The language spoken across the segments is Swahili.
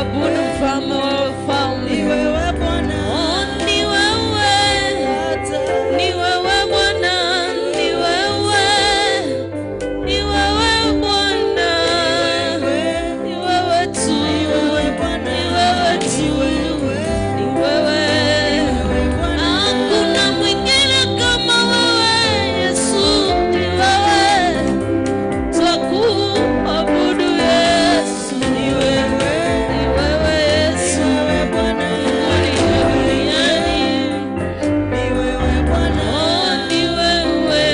kuabudu mfalme wa wafalme. Ni wewe Bwana. Oh, ni wewe. Ni wewe Bwana. Ni wewe. Ni wewe Bwana. Ni wewe tu. Ni wewe Bwana. Ni wewe tu. Ni wewe. Hakuna mwingine kama wewe Yesu. Ni wewe. Twakuabudu Yesu. Ni wewe. Ni wewe Yesu. Ni wewe Bwana. Ni wewe Bwana. Oh, ni wewe.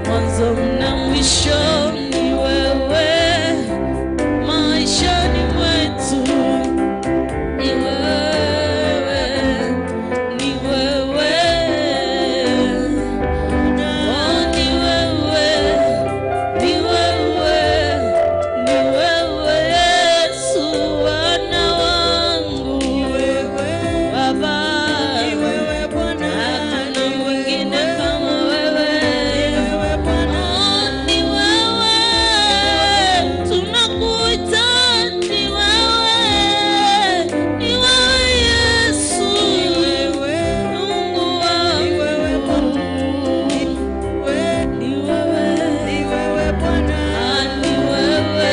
Mwanzo na mwisho ni wewe. Maishani mwetu ni wewe. Ni wewe. Oh, ni wewe. Ni wewe. Ni wewe Yesu Bwana wangu. Ni wewe Baba. Ni wewe Bwana. Hakuna mwingine kama wewe. Ni wewe Bwana. Oh, ni wewe. Tunakuita ni wewe. Ni wewe Yesu. Ni wewe Mungu wangu. Ni wewe Bwana. Ni wewe. Ni wewe Bwana. Ni wewe.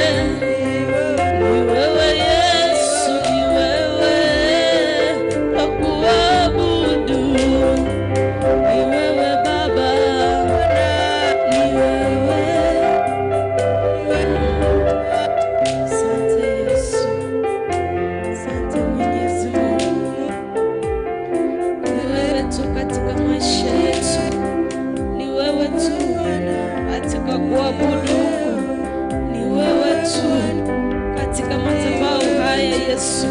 Ni wewe Yesu. Ni wewe. Twakuabudu. Ni wewe Baba. Ni wewe. Asante Yesu. Asante Mwenyezi Mungu. Ni wewe tu katika maisha yetu. Ni wewe tu katika kuabudu. Ni wewe tu katika madhabahu haya Yesu.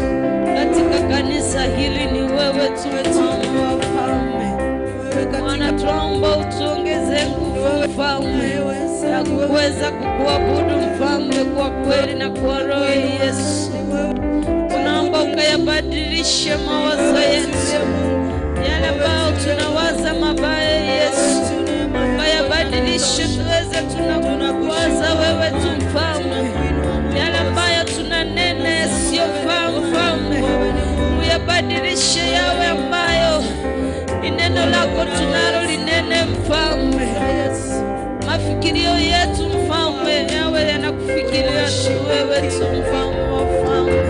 Katika kanisa hili ni wewe tu mfalme wa wafalme. Bwana, tunaomba utuongeze nguvu mfalme ya kuweza kukuabudu mfalme kwa kweli na kwa roho Yesu. Tunaomba ukayabadilishe mawazo yetu, yale ambayo tunawaza mabaya Yesu, ukayabadilishe tuweze tunakuwaza wewe tu mfalme. Yale ambayo tunanena yasiyofaa mfalme, uyabadilishe yawe ambayo ni neno lako tunalo linene mfalme. Mafikirio yetu mfalme yawe yanakufikiria tu wewe tu mfalme wa wafalme.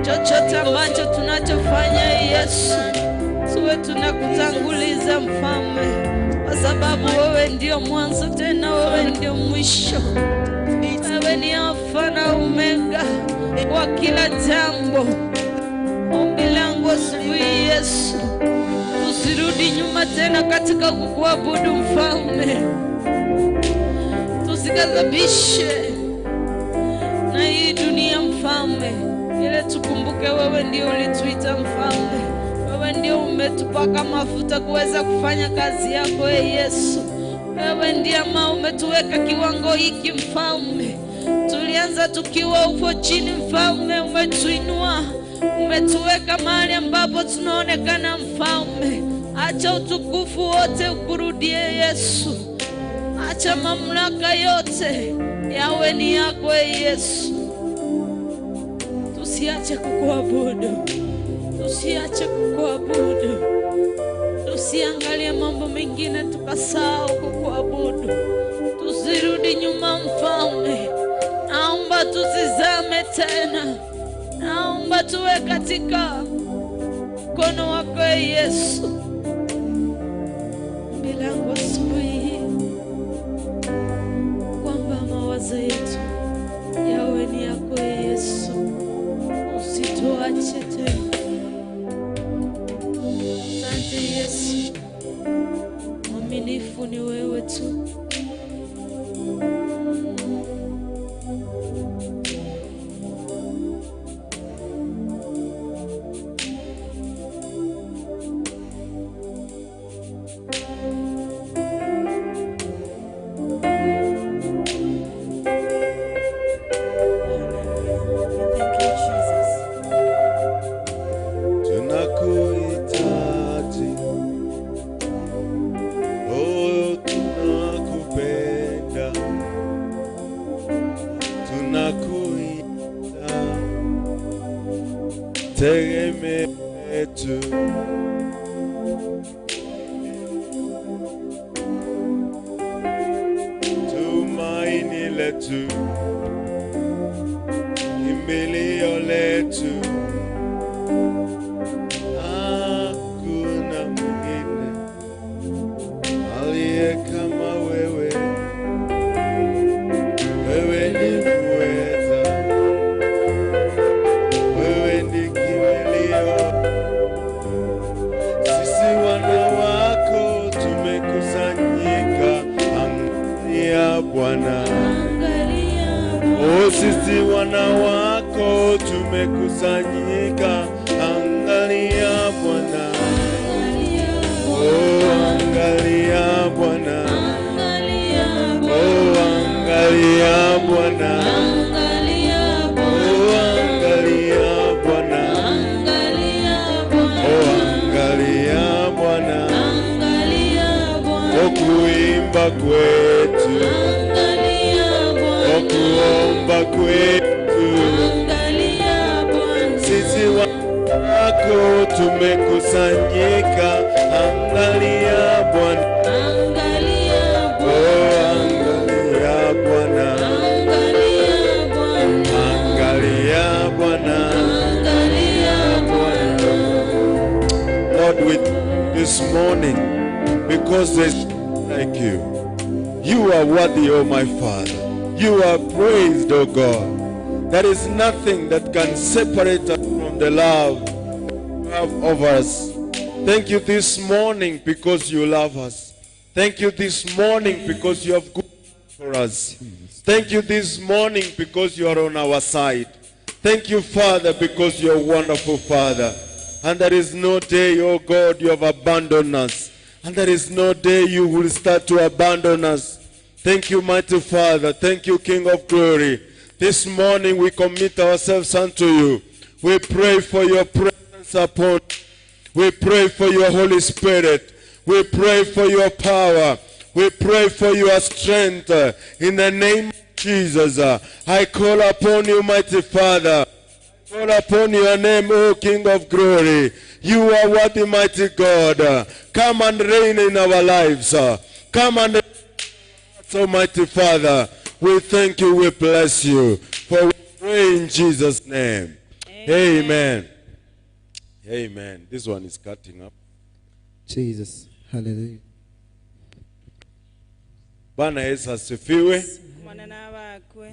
Chochote ambacho tunachofanya Yesu, tuwe tunakutanguliza mfalme, kwa sababu wewe ndio mwanzo tena wewe ndio mwisho. Wewe ni Alfa na Omega kwa kila jambo. Ombi langu asubuhi Yesu, tusirudi nyuma tena katika kukuabudu mfalme. Tusikadhabishe na hii dunia mfalme, ile tukumbuke wewe ndio ulituita mfalme. Wewe ndio umetupaka mafuta kuweza kufanya kazi yako Yesu. Wewe ndiye ambao umetuweka kiwango hiki mfalme. Tulianza tukiwa upo chini mfalme, umetuinua, umetuweka mahali ambapo tunaonekana mfalme. Acha utukufu wote ukurudie Yesu. Acha mamlaka yote yawe ni yako Yesu. Tusiache kukuabudu. Tusiache kukuabudu. Tusiangalie mambo mengine tukasahau kukuabudu. Tusirudi nyuma mfalme. Naomba tusizame tena. Naomba tuwe katika mkono wako Yesu. Milango asubuhi kwamba mawazo yetu yawe ni yako Yesu. Usituache tena. Asante Yesu. Mwaminifu ni wewe tu. tegemeo letu. Tumaini letu, kimbilio letu. Hakuna mwingine aliye kama wewe. Wewe ni muweza, wewe ni kimbilio. Sisi wana wako tumekusanyika, angalia Bwana. Oh, sisi wana wako tumekusanyika, angalia Bwana. Oh, angalia Bwana. Oh, angalia Bwana. Oh, angalia Bwana. Oh, angalia Bwana. Oh, kuimba kwetu, oh, kuomba kwetu, sisi wako tumekusanyika, angalia Bwana. Oh, angalia Bwana. Angalia Bwana. Lord, with this morning, because there's like you. You are worthy, oh my Father. You are praised, oh God. There is nothing that can separate us from the love you have of us. Thank you this morning because you love us. Thank you this morning because you have good for us. Thank you this morning because you are on our side. Thank you, Father, because you are a wonderful Father. And there is no day, oh God, you have abandoned us. And there is no day you will start to abandon us. Thank you, mighty Father. Thank you, King of glory. This morning we commit ourselves unto you. We pray for your presence upon us. We pray for your Holy Spirit. We pray for your power. We pray for your strength. In the name of Jesus, I call upon you, mighty Father. Call upon your name, O King of glory. You are worthy, mighty God. Come and reign in our lives. Come and reign, Almighty Father. We thank you, we bless you. For we pray in Jesus' name. Amen. Amen. This one is cutting up. Jesus. Hallelujah. Bwana Yesu asifiwe.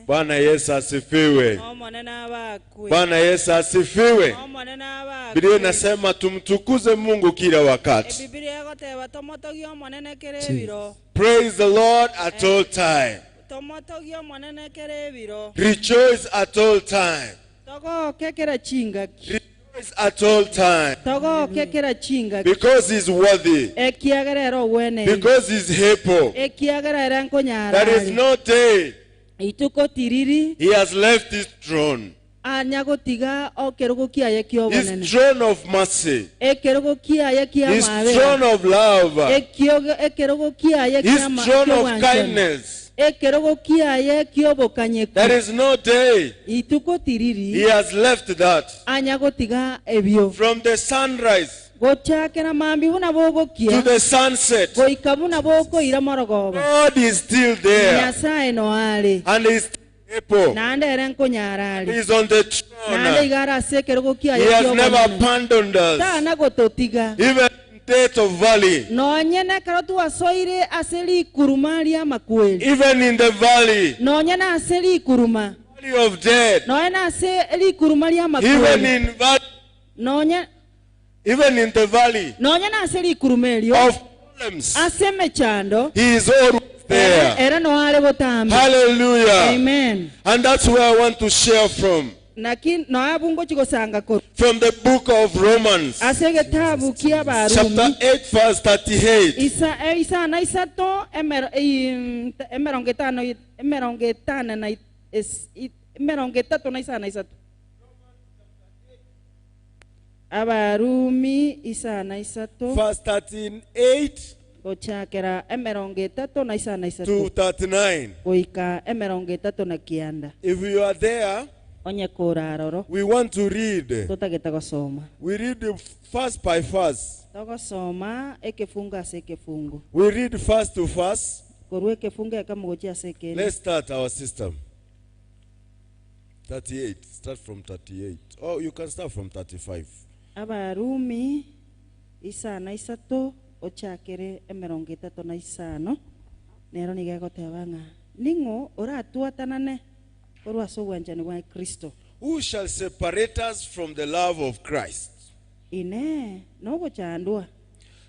Bwana Yesu asifiwe. Bwana Yesu asifiwe. Biblia inasema tumtukuze Mungu kila wakati. Praise the Lord at all time. Rejoice at all time. Rejoice at all time. Because he's worthy. Because he's able. There is no day he has left his throne. His throne of mercy. His throne of love. His throne of kindness. There is no day he has left that. From the sunrise to the sunset, God is still there. And he's able. He's on the throne. He has never abandoned us. Even in death of valley. Even in the valley. Valley of death. Even in the valley of problems, he is always there. Hallelujah. Amen. And that's where I want to share from. From the book of Romans, chapter 8, verse 38. Verse 38 to 39. If you are there, onye koraroro We want to read. tutageta gusoma We read first by first. togosoma ekefungu ase ekefungu We read first to first. korwa ekefungu ekamugochi ase ekeni. Let's start our system. 38. Start from 38. Oh, you can start from 35. Abarumi isana isato ochakere emerongo itatu na isano nero nigegoteba ng'a ningo oratuatanane korwa ase obwanchani bwa Kristo. Who shall separate us from the love of Christ? Ine nogochandwa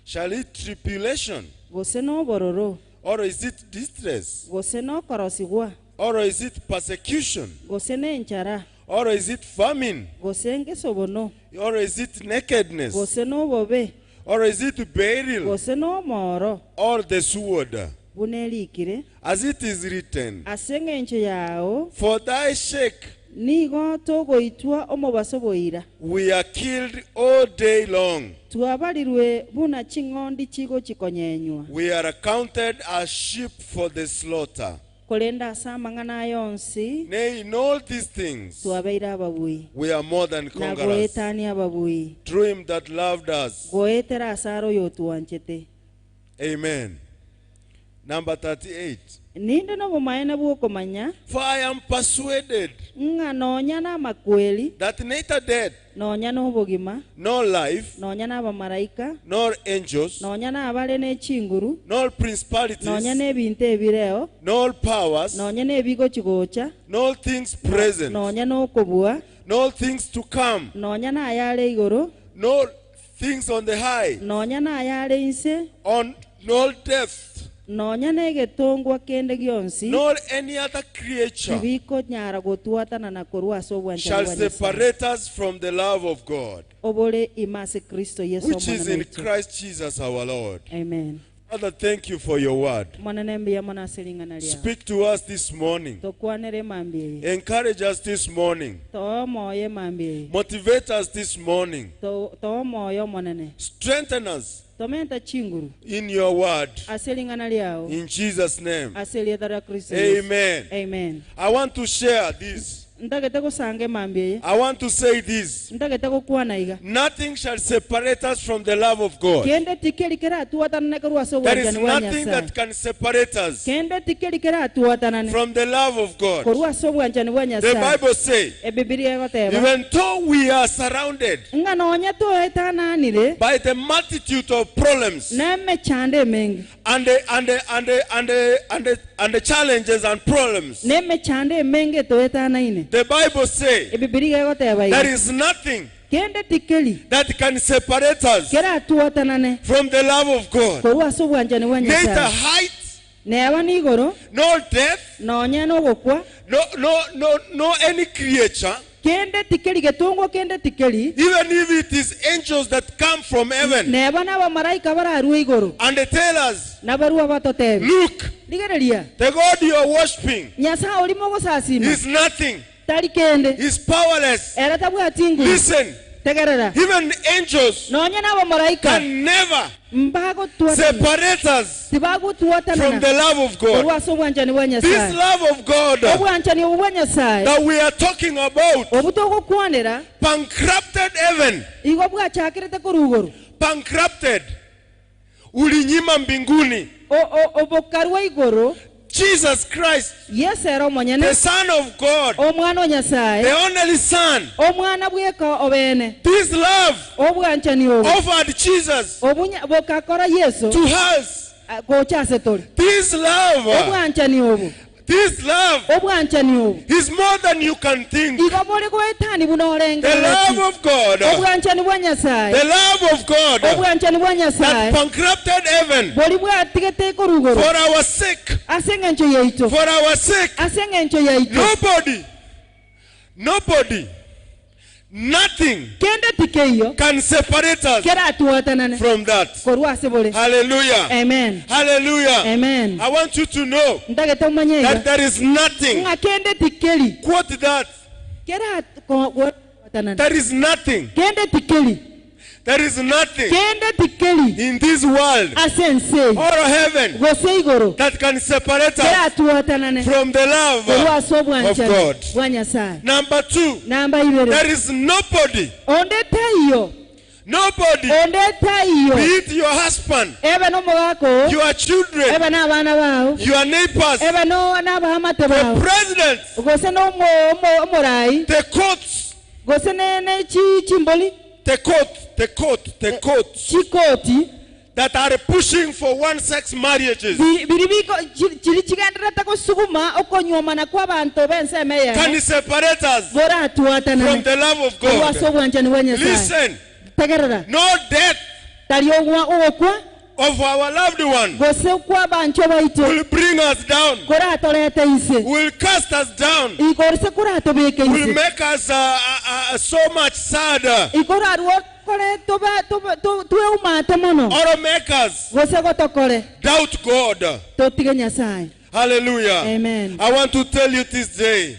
Shall it tribulation? gose nobororo Or is it distress? gose nokorosigwa Or is it persecution? gose nenchara Or is it famine? gose ngesobono Or is it nakedness? gose nobobe Or is it burial? gose nomoro Or the sword? bunerikire As it is written, ase eng'encho yao for thy sake nigo togoitwa omobaso boira we are killed all day long. twabarirwe buna ching'ondi chigo chikonyenywa We are accounted as sheep for the slaughter. kolenda ase amang'ana yonsi Nay, in all these things twabeire ababui we are more than na conquerors goetania ababui through him that loved us. goetera asaro oyo otwanchete. Amen. Number 38. Ninde nobomaene bwokomanya For I am persuaded ng'a nonya n'amakweli that neither death, nonya n'obogima nor life, nonya n'abamaraika nor angels, nonya n'abale n'echinguru nor principalities, nonya n'ebintu ebireo nor powers, nonya n'ebigo kigocha nor things present, nonya n'okobua nor things to come, nonya n'ayale igoro nor things on the high, nonya n'ayale inse nor death, nonya n'egetongwa kende gionsi nor any other creature tibiko nyara gotwatana na korwa ase shall obwanchani bwa Nyasaye separate us from the love of God, obole imase Kristo Yesu which is omwana in wetu. Christ Jesus our Lord. Amen. Father, thank you for your word. Mwana mbiya mwana aselingana lya Speak to us this morning. tokwanere mambie Encourage us this morning. to moye mambie Motivate us this morning. to moyo monene Strengthen us tomenta chinguru in your word. aselingana lyao In Jesus' name. aselietara Kristo Yesu. Amen. Amen. I want to share this. Ndagete kusange mambie I want to say this. ndagete kukwana iga Nothing shall separate us from the love of God. kende tikeli kera atuwatana ne korwa ase There is obwanchani bwa nothing Nyasaye that can separate us kende tikeli kera atuwatana ne from the love of God. korwa ase obwanchani bwa The Nyasaye Bible says, ebibilia egoteba even though we are surrounded ng'a nonya toetananire by the multitude of problems nemechande emengi and the challenges and problems, nemechande emengi toetanaine the Bible says ebibilia egoteba there iga is nothing kende tikeli that can separate us kera atuwatanane from the love of God. korwa ase obwanchani bwa Neither Nyasaye height, neba nigoro nor death, nonya n'ogokwa no any creature, kende tikeli getongwa kende tikeli even if it is angels that come from heaven neba n'abamarayika bararwa igoro and they tell us, nabarua batotebe look, ligereria the God you are worshiping Nyasaye olimo gosasima is nothing, tali kende is powerless. era tabwati inguru Listen, tegerera even angels nonya n'abamarayika can never mbago tuwatana separate us tibago from tuwatana the love of God. olwa ase obwanchani bwa This Nyasaye love of God obwanchani obwo bwa Nyasaye that we are talking about obutogokwanira bankrupted heaven, igo bwachakirete korugoro bankrupted, ulinyima mbinguni. obokarwa igoro Jesus Christ, Yesu era the omonyene Son of God, omwana o Nyasaye the only Son, omwana bweka obene this love obwanchani obo offered Jesus bokakora Yesu to us. gochase toli This love, obwanchani obo obwanchani obo is more than you can think. igo buli goetani buno The olengera love of God, obwanchani bwa Nyasaye the love of God obwanchani bwa that Nyasaye bankrupted heaven buli bwatigete korugoro for our sake, ase eng'encho yaito for our sake. ase eng'encho yaito Nobody, nothing kende tikeyo can separate us kera atuwatanane from that. korwa ase bole. Hallelujah. Amen. Hallelujah. Amen. I want you to know ndagete omanye that iga there is nothing. ng'a kende tikeli Quote that. kera atuwatanane There is nothing kende tikeli There is nothing kende tikeli in this world asense or heaven gose igoro that can separate us keratuwatanane from the love olwaso of obwanjani God. bwa Nyasaye. Number 2, Namba ibere there is nobody, ondetayo ondetayo be it your husband, ebe nomugako your children, ebe n'abaana bawo your neighbors, ebe n'abahamate the bawo president, gose n'omurayi the courts, gose n'ekimboli the court kikooti that are pushing for one-sex marriages kiri kigenderera kusukuma okonyomana kw'abantu b'ensi emeyeho can separate us from boratuwatanane the love of God. olwaso obwanjani bwa Nyasaye. Listen, tegerera no death tali okwa of our loved one gose kw'abantu baitu will bring us down, kuratoleta ise will cast us down, ikorse kuratobeka will ise make us so much sadder, ikorarwo kore tuweumate mono or make us gose gotokore doubt God. totige Nyasaye. Hallelujah. Amen. I want to tell you this day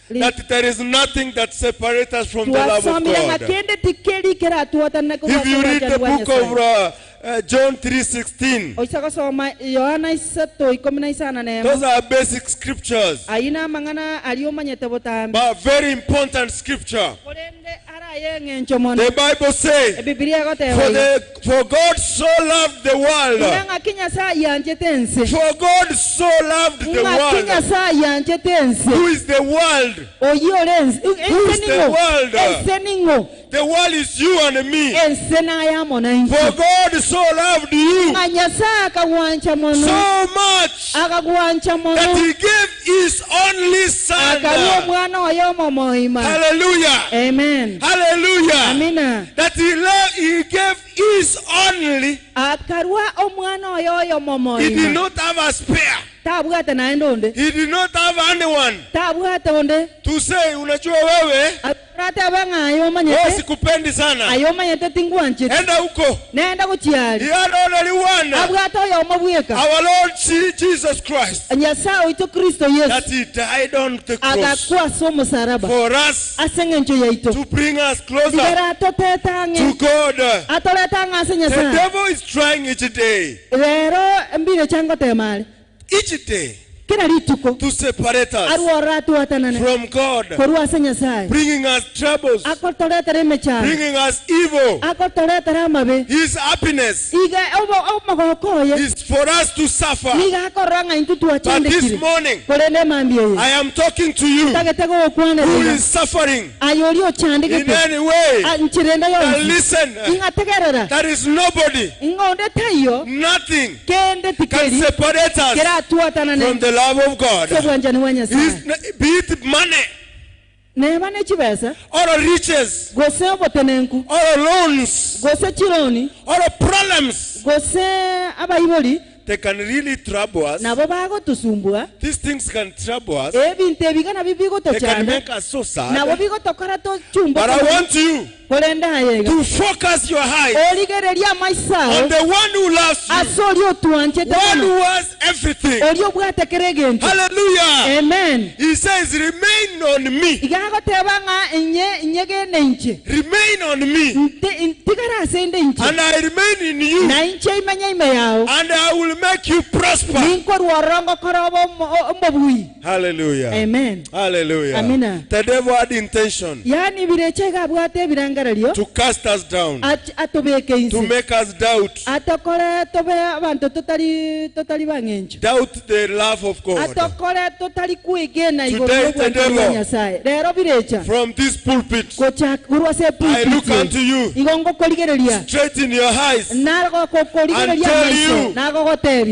that there is nothing that separates us from the love of God. If you read the book of John 3:16, those are basic scriptures, but very important scripture. The Bible says, for God so loved the world. For God so loved the world. Who is the world? Who is the world? The world is you and me. For God so loved you so much that He gave His only Son. Hallelujah. Amen. Hallelujah. Amina. That He gave His only. He did not have a spare. He did not have anyone to say, unajua wewe sikupendi sana, enda huko. He had only one, our Lord Jesus Christ, that He died on the cross for us, to bring us closer to God. The devil is trying each day to separate us from God, bringing us troubles, bringing us evil. His happiness is for us to suffer. But this morning, I am talking to you who is suffering in any way. Now listen, there is nobody, nothing can separate us from the love of God. Be it money, or riches, or loans, or problems. They can really trouble us. These things can trouble us. They can make us so sad. But I want you to focus your eyes on the one who loves you, one who has everything. Hallelujah. Amen. He says, remain on me. Remain on me. And I remain in you. And I will make you prosper. Hallelujah. Amen. Hallelujah. Amina. The devil had intention to cast us down, to make us doubt the love of God. Today, the devil, from this pulpit, I look unto you straight in your eyes and tell you,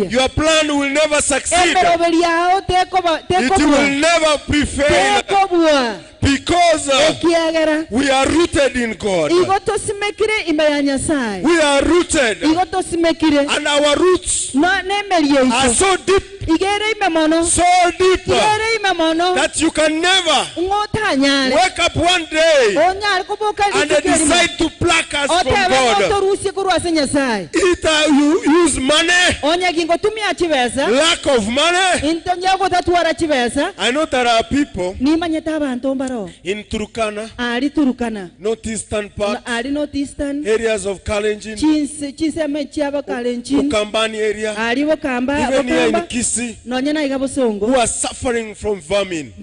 your plan will never succeed. It will never prevail. Because we are rooted in God. We are rooted. And our roots are so deep so deeper, that you can never wake up one day and decide to pluck us from God. Either you use money, lack of money. I know there are people in Turkana, northeastern part, areas of Kalenjin, Ukambani area, even here in Kisi, who are suffering from famine.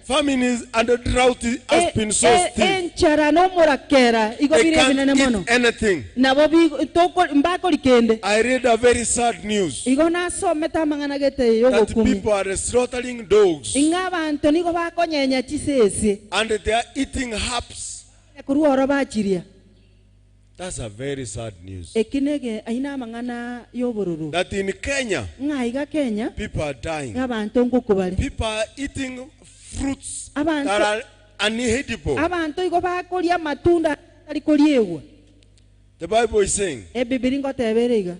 Famine is, and the drought has been so steep. They can't eat anything. I read a very sad news that people are slaughtering dogs and they are eating herbs. That's a very sad news. That in Kenya, people are dying. People are eating fruits that are unedible. The Bible is saying,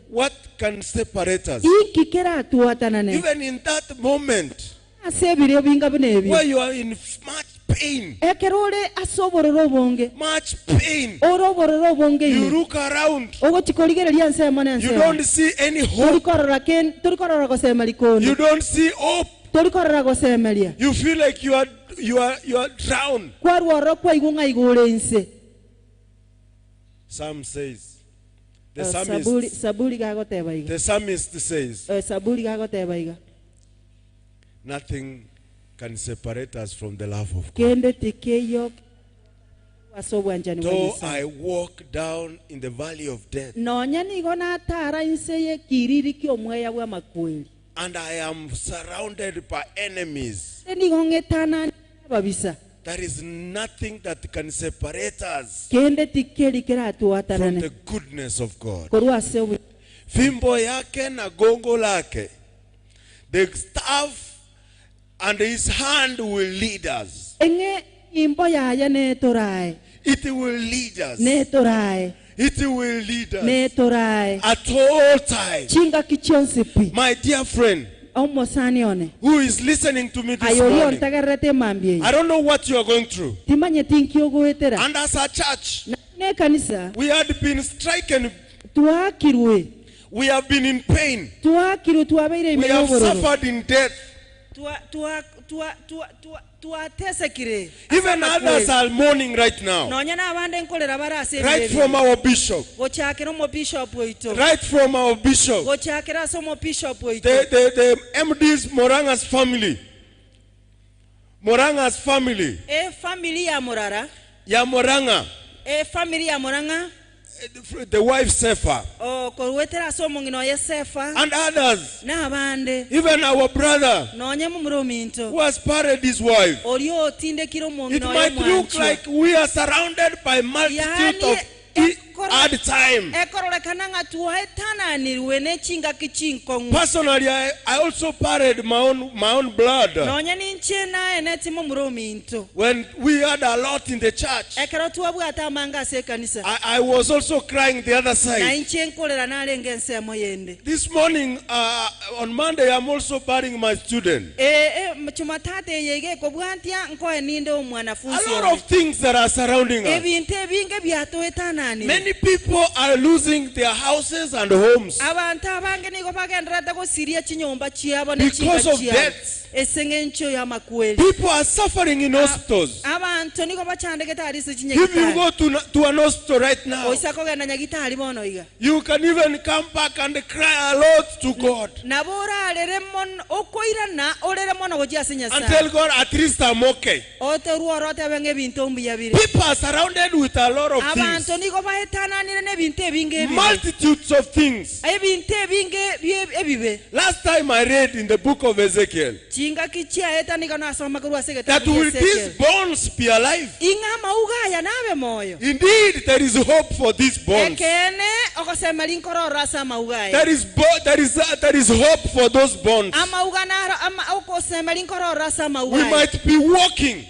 what can separate us? Even in that moment, where you are in much pain, much pain, you look around, you don't see any hope, you don't see hope, you feel like you are drowned. Psalm says, the psalmist says, nothing can separate us from the love of God. Though I walk down in the valley of death, and I am surrounded by enemies, there is nothing that can separate us from the goodness of God. Fimbo yake na gongo lake, the staff and his hand will lead us. It will lead us. It will lead us at all times. My dear friend, who is listening to me this morning, I don't know what you are going through. And as a church, we had been stricken. We have been in pain. We have suffered in death. Even others are mourning right now. Right from our bishop. Right from our bishop. The MD's Moranga's family. Moranga's family. Ya Moranga. The wife Sefa. And others. Even our brother who has buried his wife. It might look like we are surrounded by multitude of hard time. Personally, I also buried my own blood. When we had a lot in the church, I was also crying the other side. This morning, on Monday, I'm also burying my student. A lot of things that are surrounding us. Many people are losing their houses and homes because of death. People are suffering in hospitals. If you go to an hospital right now, you can even come back and cry a lot to God and tell God, at least I'm okay. People are surrounded with a lot of things, multitudes of things. Last time I read in the book of Ezekiel, that will these bones be alive? Indeed, there is hope for these bones. There is hope for those bones. We might be walking.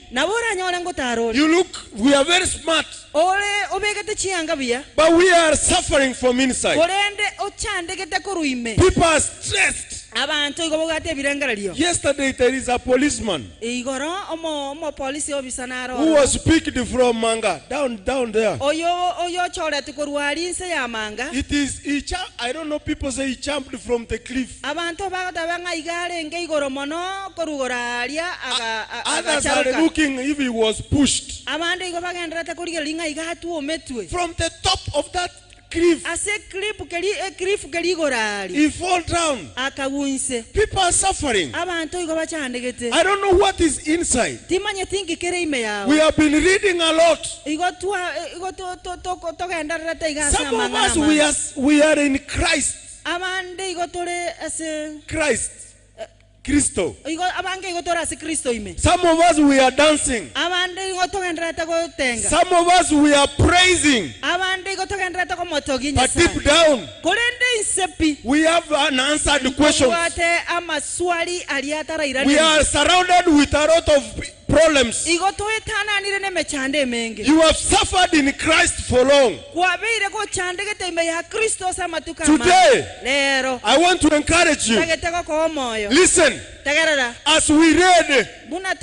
You look, we are very smart. ole obegete chianga bia but we are suffering from inside. korende ochandegete koruime People are stressed. abantu igobogate birengaralio Yesterday there is a policeman igoro omo police officer naro who was picked from Manga down there. oyo chorete korwari nse ya manga It is I don't know, people say he jumped from the cliff. abantu bagotabanga igare nge igoro mono korugoraria Others are looking if he was pushed abandi igobagenderete kuriga linga igatu ometwe from the top of that cliff. ase cliff keli gorari He fall down. akawunse People are suffering. abantu igobachandegete I don't know what is inside. timanye thinki kere ime yawe We have been reading a lot. igotwa togenderete igasa Some of mangana us we are in Christ. abandi igotore ase Christ. Kristo. abange igotore ase Kristo ime Some of us we are dancing. abandi igotogenderete gotenga Some of us we are praising. abandi igotogenderete gomotogi But deep down korende insepi we have unanswered questions. wate amaswali aliatarairani We are surrounded with a lot of problems. igotoetananire nemechande menge You have suffered in Christ for long. kwabire ko chandegete ime ya Kristo samatuka Today, lero I want to encourage you. tageteko ko moyo Listen, tagerera as we read buna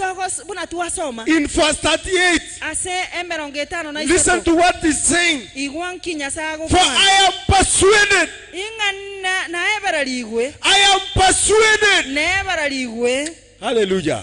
tuwasoma in verse 38, ase emerongo etano na listen to what he's saying. igwan kinya sago For I am persuaded, inga na eberarigwe I am persuaded. na eberarigwe Hallelujah.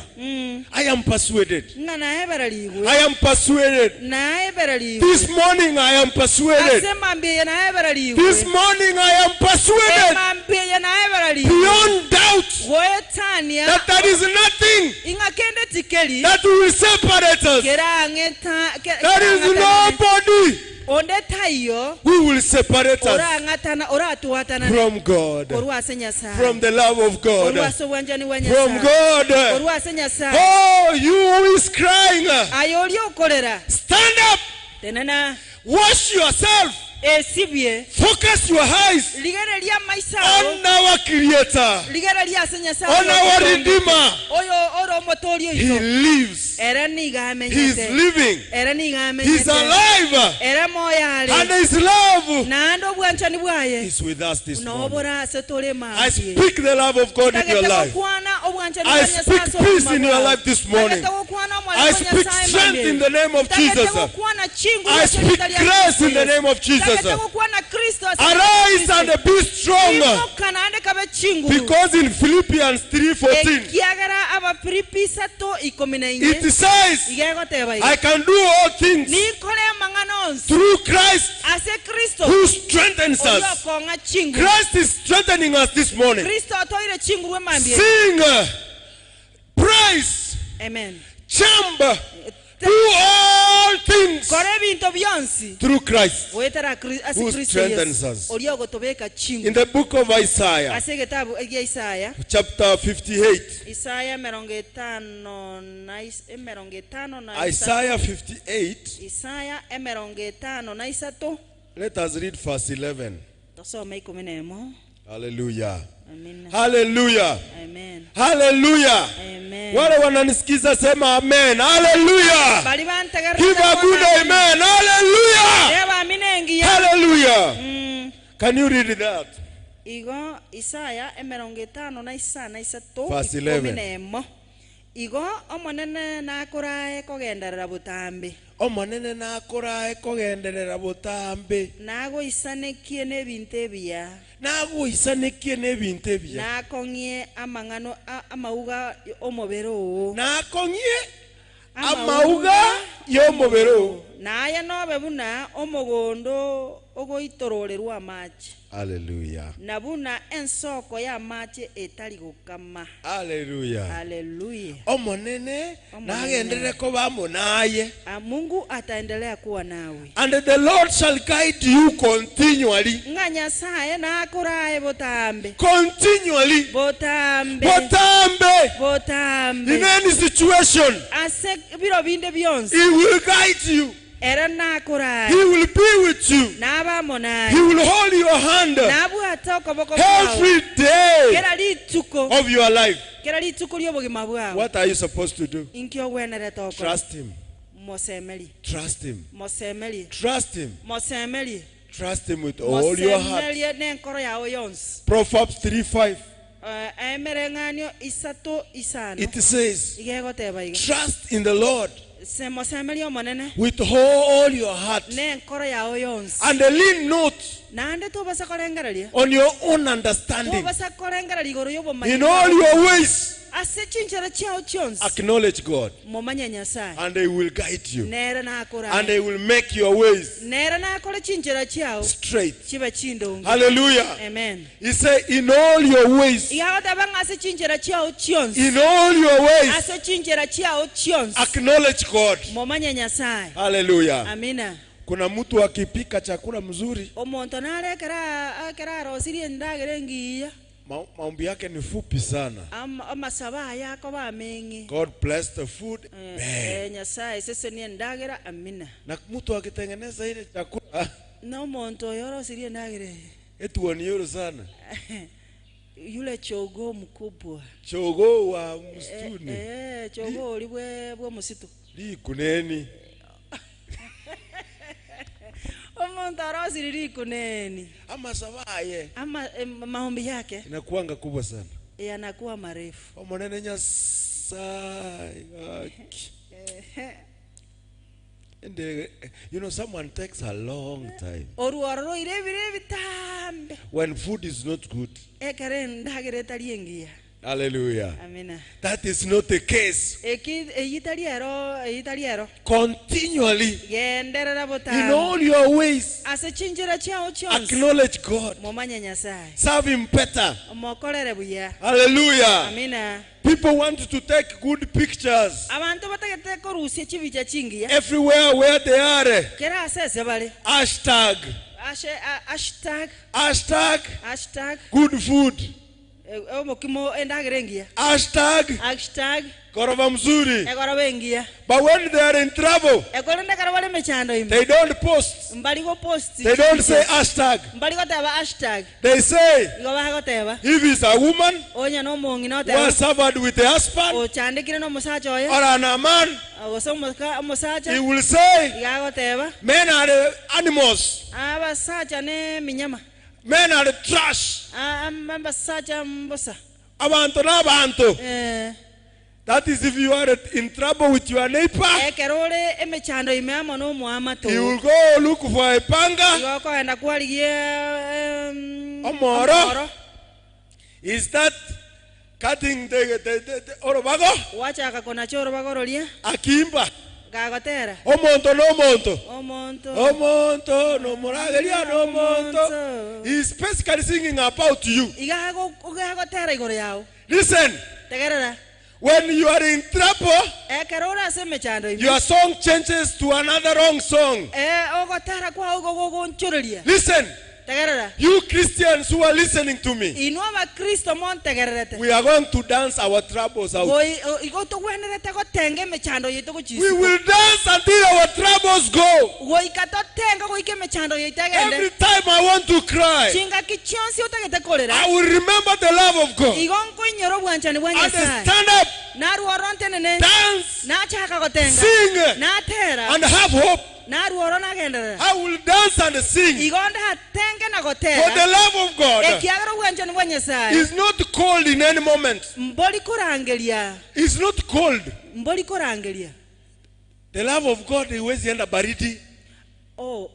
I am persuaded. inga na eberarigwe I am persuaded. na eberarigwe This morning I am persuaded. ase mambie na eberarigwe This morning I am persuaded mambie na eberarigwe beyond doubt goetania that there is nothing inga kende tikeli that will separate us. kerangeta There is nobody onde tayo who will separate us orangatana oratuwatana from God, orwase nyasa from the love of God, orwase wanjani wanyasa from God. orwase nyasa Oh, you who is crying, ayoli okolera stand up, tenana wash yourself, esibye focus your eyes ligere lya maisha on our Creator, ligere lya senyasa on our Redeemer. oyo oro motorio He iso lives, era niga He is amenyete living, era niga He amenyete is alive, era moya and ale His love nando bwanchani bwaye is with us this morning. nobora setole I mali speak the love of God in your life. I speak peace in your life this morning. I speak strength in the name of Jesus. I speak grace in the name of Jesus. Arise and be strong. Because in Philippians 3:14 it says, I can do all things through Christ who strengthens us. Christ is strengthening us this morning. Sing, praise, amen, jump, do all things through Christ who strengthens us. In the book of Isaiah, chapter 58, Isaiah 58, let us read verse 11. Hallelujah. Amen. Hallelujah. Amen. Hallelujah. Amen. Wale wananisikiza sema amen. Hallelujah. Give a good amen. Hallelujah. Hallelujah. Can you read that? Igo Isaiah Verse 11. Igo omonene nakorae kogenderera butambi. Omonene nakorae kogenderera butambi. Nago isanekie nebintu ebia. Nago isanekie nebintu ebia. Nakong'ie amang'ano amauga omubiri owo. Nakong'ie amauga y'omubiri owo. Naye nobe buna omugondo ogoitororerwa amache. Hallelujah. Nabuna ensoko ya amache etali gukama. Hallelujah. Hallelujah. Omonene nagenderere ko bamunaye. Mungu ataendelea kuwa nawe. And the Lord shall guide you continually. Nganyasaye nakoraye botambe. Continually. Botambe. Botambe. Botambe. In any situation, ase biro binde byonse. He will guide you. Era nakoraye. He will be with you. Nabamonaye. He will hold your hand nabwata okoboko bwawe. every day Kera lituko. of your life. Kera lituko ly'obugima bwawe. What are you supposed to do? Inkyo gwenere toko. Trust Him. mosemeli Trust him. mosemeli Trust him. mosemeli Trust him with all your heart. mosemeli nenkoro yawe yonse Proverbs 3:5. emerenganyo isato isano It says, igegoteba iga trust in the Lord se mosemeli omonene with all your heart. nenkoro yawe yonse And lean not nande tobasa korengereria on your own understanding. tobasa korengereria igoro yobomanyi In all your ways, ase chinchera chiao chionse acknowledge God. momanya nyasaye And he will guide you. nere nakora And he will make your ways nere nakora chinchera chiao straight. chiba chindongo Hallelujah. amen He said, in all your ways, igagoteba ngase chinchera chiao chionse in all your ways, ase chinchera chiao chionse acknowledge God. momanya nyasaye Hallelujah. amina Kuna mtu akipika chakula mzuri, omonto narekera arosirie ndagere ngiya maombi yake ni fupi sana. amasaba yako bamengi God bless the food. nyasaye sese ni ndagera amina Na mtu akitengeneza ile chakula, na omonto yorosirie ndagere etuoni yoro sana. yule chogo mkubwa Chogo wa msituni. chogo oli bwe musitu Likuneni. omonto arosiriri kuneni Ama sabaye. ama maombi yake Inakuanga kubwa sana. yanakuwa marefu Omonene Nyasaye. And you know, someone takes a long time. oruoro irebire bitambe When food is not good. ekere ndagere tariengia Hallelujah. amina That is not the case. eyitariero Continually, genderera in botano all your ways, ase chinjira chiao chionse acknowledge God. momanya nyasaye Serve him better. mokorere buya Hallelujah. amina People want to take good pictures abantu batagete korusia chibicha chingiya everywhere where they are. kera asese bale Hashtag. hashtag Good food. omokimo endagere ngiya Hashtag. Korova mzuri. egoro bengiya But when they are in trouble, egoro ndekara bale mechando imbe they don't post. mbaligo post They don't say hashtag. mbaligo teba hashtag They say, igo bagoteba if it's a woman onya no mongi no who teba has suffered with a husband ochandikire no musacha oya or a man, oso musacha he will say, igagoteba men are animals. abasacha ne minyama Men are trash. abasacha mbosa Abantu n'abantu. That is if you are in trouble with your neighbor, ekerore emechando imeamo no muamato he will go look for a panga. igoko enda kwarigie Omoro. He start cutting the orobago. wacha akakona choro bagororia Akimba. gagotera Omonto no monto. omonto No morageria no monto. He's basically singing about you. igagotera igoro yao Listen. tegerera When you are in trouble, ekerore ase mechando ime your song changes to another wrong song. ogotera kwa ugogonchoreria Listen, tegerera you Christians who are listening to me, inua bakristo montegererete we are going to dance our troubles out. igotogwenerete gotenge mechando yitu We gochisu will dance until our troubles go. goikatotenga goike mechando yitegende Every time I want to cry, chinga kichionsi utagete kolera I will remember the love of God igonko inyoro bwanchani bwa and nyasaye stand up, naruoronte nene dance, nachaka gotenga sing, natera and have hope. naruoro nagenderera I will dance and sing. igonda hatenge na For the gotera love of God ekiagaro bwanchani bwa nyasaye is not cold in any moment. mboli kurangeria It's not cold. mboli kurangeria The love of God iwezi enda baridi.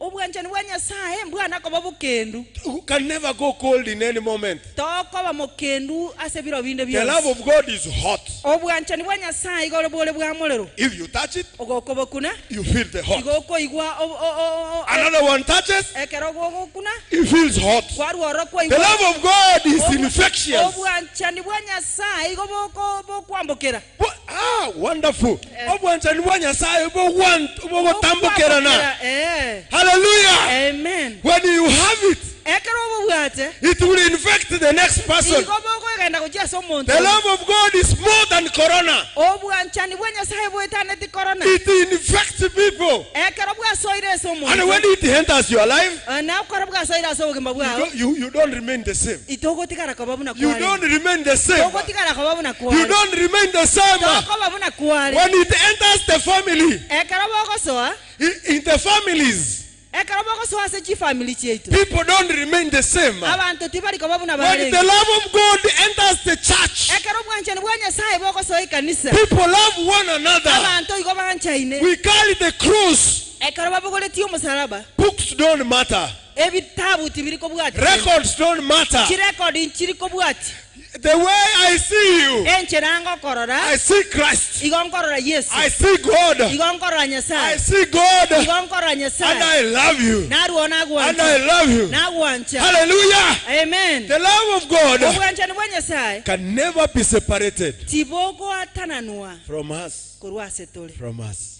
obwanchani bwa nyasaye mbwana koba bukendu You can never go cold in any moment. tokoba mukendu ase biro binde The love byose of God is hot. obwanchani bwa nyasaye igoro bwole bwa mulero If you touch it, ogokoba kuna you feel the hot. igoko igwa Another one touches, ekero gogokuna it feels hot. kwaruoro kwa The igwa love of God is infectious. obwanchani bwa nyasaye igo bokwambukira Wonderful. Obwanchani bwa Nyasaye bogotambukirana. Hallelujah. Amen. When you have it, ekero obwate it will infect the next person. igo The love of God is more than corona. It infects people. And when it enters your life, you don't remain the same. You don't remain the same. You don't remain the same. When it enters the family, in the families, people don't remain the same. When the love of God enters the church, people love one another. We carry the cross. Books don't matter. Records don't matter. The way I see you, I see Christ. I see God. I see God. And I love you. And I love you. Hallelujah. Amen. The love of God can never be separated from us. From us.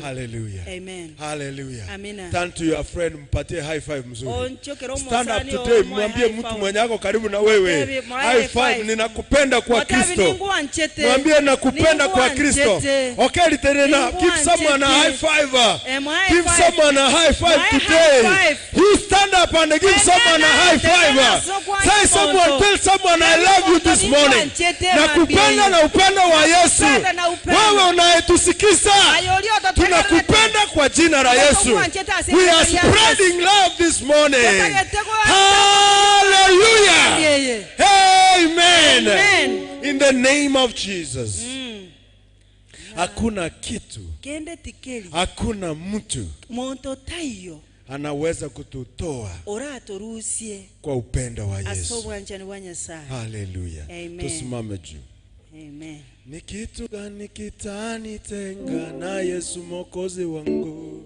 Hallelujah. Amen. Hallelujah. Amina. Turn to your friend, mpatie high five mzuri. Stand up today, mwambie mtu mwenye ako karibu na wewe. High five, ninakupenda kwa Kristo. Mwambie nakupenda kwa Kristo. Okay, literena, give someone a high five. Give someone a high five today. You stand up and give someone a high five. Say someone, tell someone I love you this morning. Nakupenda na upendo wa Yesu. Wewe unayetusikiza, tunakupenda kwa jina la Yesu. We are spreading love this morning. Hallelujah. Amen. In the name of Jesus. Hakuna kitu, hakuna mtu anaweza kututoa kwa upendo wa Yesu. Hallelujah. Tusimame juu. Amen. Ni kitu gani kitanitenga na Yesu Mwokozi wangu?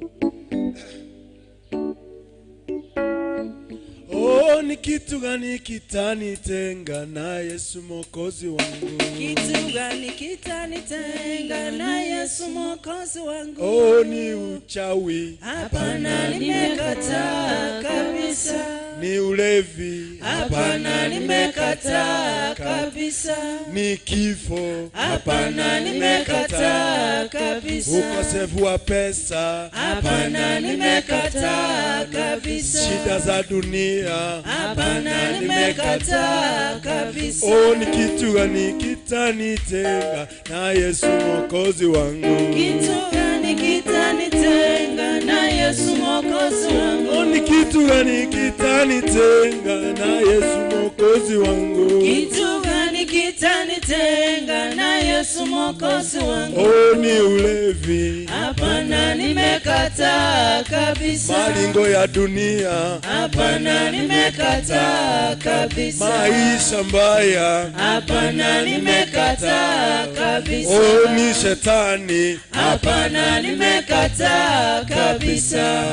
Oh, ni kitu gani kitanitenga na Yesu Mwokozi wangu? Kitu gani kitanitenga na Yesu Mwokozi wangu? Oh, ni uchawi. Hapana, nimekataa kabisa. Ni ulevi. Hapana, nimekataa kabisa. Ni kifo. Hapana, nimekataa kabisa. Ukosefu wa pesa. Hapana, nimekataa kabisa. Shida za dunia. Hapana, nimekataa kabisa. Oh, ni kitu gani kitanitenga na Yesu Mwokozi wangu? Kitu gani kitanitenga na Yesu Mwokozi wangu? Oh, ni kitu gani kitanitenga na Yesu Mwokozi wangu? Kitu gani kitanitenga na Yesu Mwokozi wangu? Oh, ni ulevi. Hapana, nimekataa kabisa. Malingo ya dunia. Hapana, nimekataa kabisa. Maisha mbaya. Hapana, nimekataa kabisa. Oh, ni shetani. Hapana, nimekataa kabisa.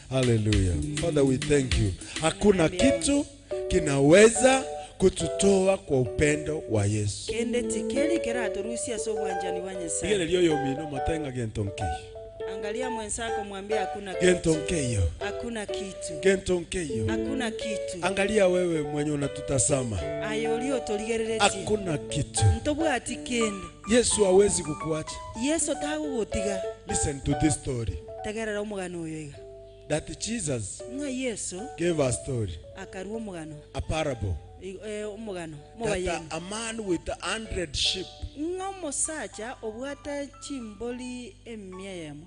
Hallelujah. Father, we thank you. Hakuna kitu kinaweza kututoa kwa upendo wa Yesu. Kende tikeli kera turusia so wanjani wanyesa. Igele liyo yomino matenga gentonki. Angalia mwenzako mwambie hakuna kitu. Gentonkeyo. Hakuna kitu. Gentonkeyo. Hakuna kitu. Angalia wewe mwenye unatutazama. Ayolio toligerereti. Hakuna kitu. Mtobu atikende. Yesu hawezi kukuacha. Yesu tagugotiga. Listen to this story. Tegerera omugano oyo. That Jesus gave a story. Akaruo omugano. A parable. Omugano. That a man with 100 sheep. Ngomusacha obwata chimboli emyayemo.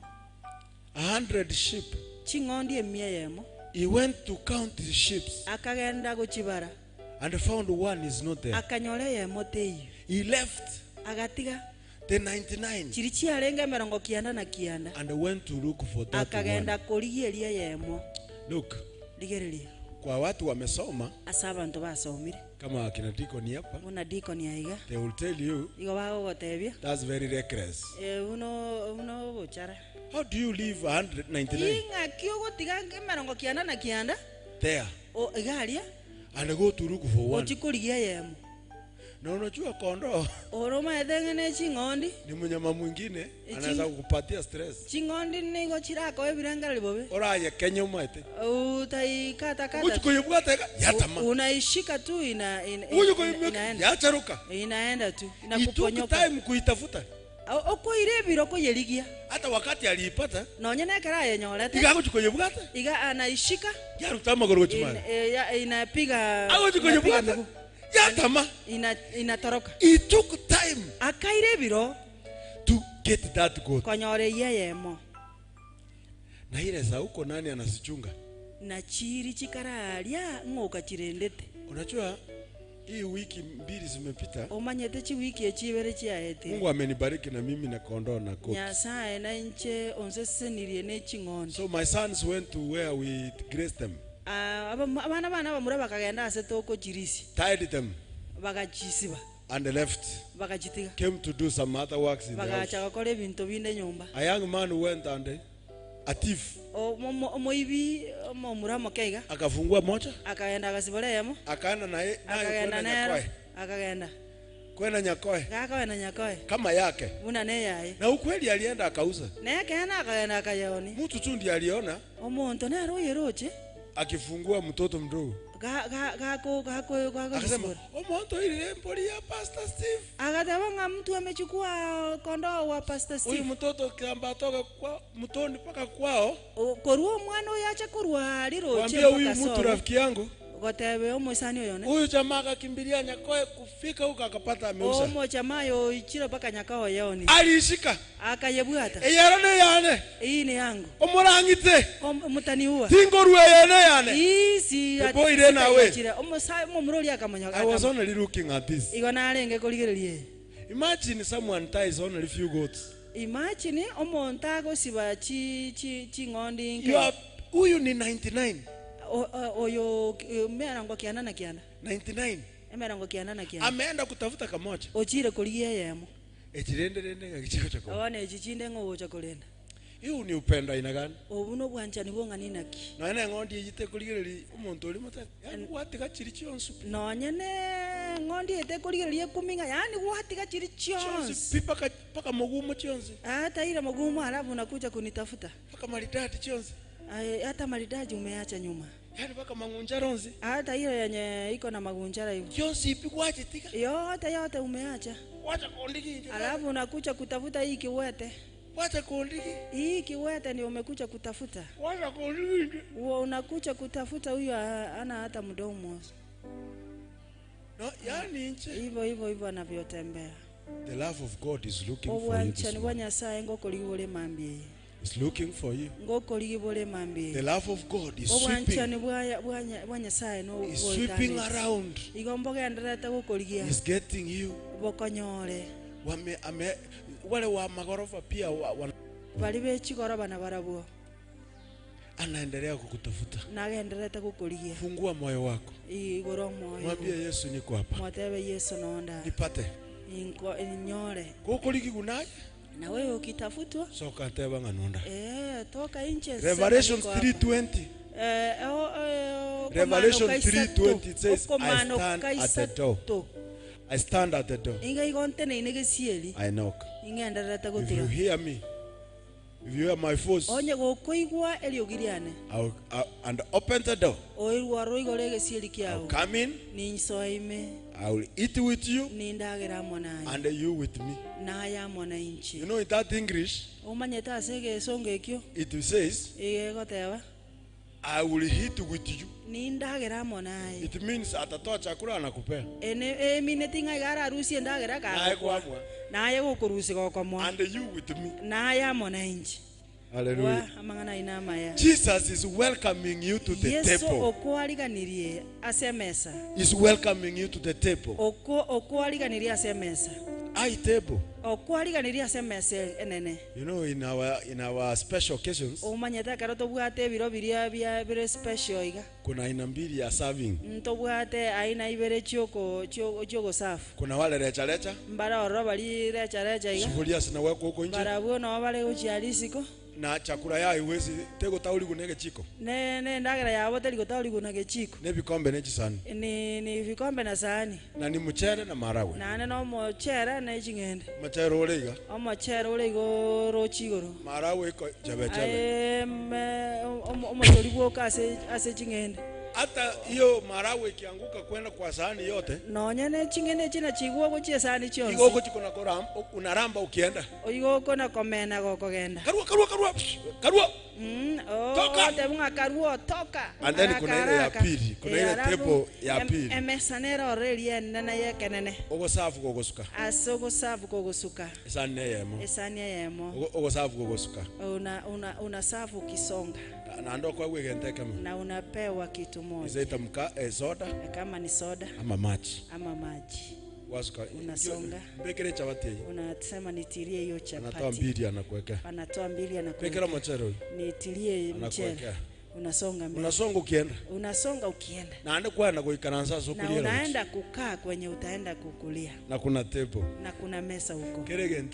100 sheep. Chingondi emyayemo. He went to count the sheep. Akagenda gochibara. And found one is not there. Akanyole yemo teyo. He left. Agatiga. The 99. Chirichi alenga merongo kianda na kianda. And went to look for that akagenda one. Koligeria yemo. Look. Ligerelia. Kwa watu wamesoma. Asaba nto basomire. Kama akina Deacon hapa. Una Deacon aiga. They will tell you. Igo bago gotebia. That's very reckless. Uno bochara. How do you leave 199? Inga kiogo tigange merongo kianda na kianda. There. O igalia. And go to look for one. Ochikoligia yemo. Na unajua kondoo oroma edengene chingondi ni mnyama mwingine anaweza kukupatia stress. chingondi niko chirako ebiranga libobe Oraye Kenya umaite. utaikata kata Uchikoyebwata yatama. unaishika tu inaenda yacharuka. Inaenda tu Inakuponyoka. Itook time kuitafuta. Oko irebiro ko yeligia. Hata wakati aliipata nonya nekara yenyorete iga kuchikoyebwata iga anaishika yarutama gorogochimani inapiga kuchikoyebwata yatama inatoroka. It took time akairebiro to get that goat. Konyore yeyemo Na ile za huko nani anasichunga? Na chiri chikararia ngoka chirendete. Unajua hii wiki mbili zimepita. Omanyete chi wiki echibere chiaete. Mungu amenibariki na mimi na kondoo na goat. Nyasaye na nche onsesenirie ne chingondo. So my sons went to where we graced them. Abana bamura bakagenda ase toko chirisi. Tied them. Bagachisiba. And left. Bagachitiga. Came to do some other works in the house. Bagacha gakore bintu binde nyumba. A young man went and a thief. Moibi omura mokeiga. Akafungua moja. Akaenda akasibole yemo. Akaenda naye kwenda Nyakoe. Akaenda. Kwenda Nyakoe. Akaenda Nyakoe. Kama yake. Una ne yae. Na ukweli alienda akauza. Na akaenda akayaoni. Mtu tu ndiye aliona. Omonto na roye roche. Akifungua mtoto mdogo. Akasema, omonto ile mboli ya Pastor Steve. Akataba mtu amechukua kondoo wa Pastor Steve. Huyu mtoto kamba toka kwa mtoni paka kwao. Koruo mwana yacha korwa liroche. Mwambie huyu mtu rafiki yangu. Gotebe omosani oyo ne. Huyu jamaa akakimbilia Nyakoe kufika huko akapata ameuza. Omo jamaa yo ichiro paka Nyakoe yoni. Alishika. Akayebwata. Eyarane yane. Hii ni yangu. Omorangite. Mutaniua. Tingoruwe yane. Isi ati nawe. Omosai momuroli akamanyoka. I was only looking at this. Igona arenge koligererie. Imagine someone ties only few goats. Imagine omonta go siba chi Huyu ni 99. Oyo merango kiana na kiana 99 emerango kiana na kiana ameenda kutafuta kamoja ochire koligie yemo echirende ngakichiko chako awane echichinde ngo cha kolenda hiyo ni upendo aina gani obuno bwanchani bongani naki na ene ngondi yite koligereri umuntu oli mutata yani watika chiri chionsu no nyene ngondi ete koligereri kuminga yani watika chiri chionsu paka mugumu chionsu hata ile mugumu halafu nakuja kunitafuta paka maridadi chionsu hata maridadi umeacha nyuma. Yani paka magunjaronzi. Hata hiyo yenye iko na magunjara hiyo. Chionsi ipigwaje tika? Yote umeacha. Wacha kuondiki. Alafu unakuja kutafuta hii kiwete. Wacha kuondiki. Hii kiwete ndio umekuja kutafuta. Wacha kuondiki. Unakuja kutafuta huyo ana hata mdomo. No, yani nje. Hivyo anavyotembea. The love of God is looking for you. Obwanchani bwa Nyasaye ngoko ligole mambie. Is looking for you. The love of God is sweeping. Is sweeping around. Is getting you. Wale wa magorofa pia bali bechigoroba na barabo. Anaendelea kukutafuta. Naendelea kukoligia. Fungua moyo wako. Igoro moyo. Mwambie Yesu niko hapa. Mwatebe Yesu naonda. Nipate. Nyore. Kukoliki kunaje? Na wewe ukitafutwa soka teba nganonda toka inche Revelation 3:20 Revelation 3:20 says I stand at the door inga igonte ne negesieli I knock ingenda rata if gutira you hear me if you hear my voice onye gokoigwa eliogiriane and open the door oirwa roigore gesieli kiao come in ni soime I will eat with you and you with me. You know in that English, it says, I will eat with you. It means atatoa chakula anakupea. And you with me. Hallelujah. Jesus is welcoming you to the table. He's welcoming you to the table. I table. You know, in our special occasions, kuna aina mbili ya serving. Kuna wale recha sufuria zinawekwa huko nje. na chakula yao iwezi tego tauli kunege chiko ne ndagera yabo tari gutauri gunage chiko ne bikombe ne chisani ni vikombe na sahani na ni mchere na marawe na no mochera na chingende mchere uleiga omochera uleigo rochigoro marawe ko jabe omotori boka ase chingende hata hiyo marawe kianguka kwenda kwa sahani yote nonya ne chingende china chigwo gochie sahani chonse igoko chikona unaramba ukienda igoko na komena gokogenda karua toka tebunga karua toka and then kuna ile ya pili kuna ile table ya pili emesanera orelie nena yekenene ogosafu gogosuka asogo safu gogosuka esani yemo ogosafu gogosuka una safu kisonga na ndo kwa wewe ngenteka na unapewa kitu moja izaita soda kama ni soda ama maji wasuka unasonga bekere chapati unasema nitilie hiyo chapati anatoa mbili anakuweka bekera mchero nitilie mchele unasonga ukienda na ande kwa na kuikaranza soko na unaenda kukaa kwenye utaenda kukulia na kuna table na kuna mesa huko kerege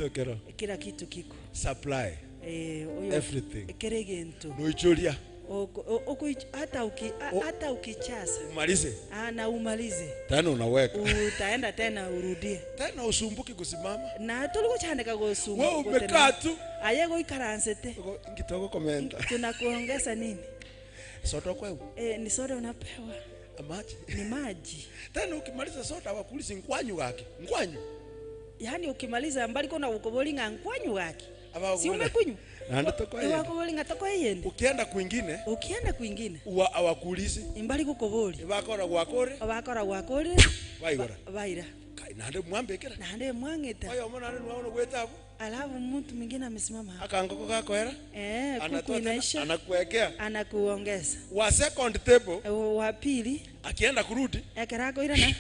kila kitu kiko supply everything kerege nto noichoria hata ukichasa umalize na umalize tena unaweka utaenda tena urudie tena usumbuki kusimama na tuliko chandika gosumbuka wewe umekaa tu ayego ikaransete ngitoko komenta tunakuongeza nini soda kwa ni soda unapewa maji ni maji tena ukimaliza soda wakulisi ngwanyu yani ukimaliza mbali kona ukobolinga ngwanyu gake si umekunywa na ndotoko yeye wakobolinga toko yeye ukienda kwingine awakulisi imbali kukoboli bakora gwakore baira nande mwambekera nande mwangeta ayo mwana nwaona gwetabu alafu mtu mwingine amesimama hapa akangoko kakoera kuku inaisha anakuwekea anakuongeza wa second table wa pili akienda kurudi ekerako irana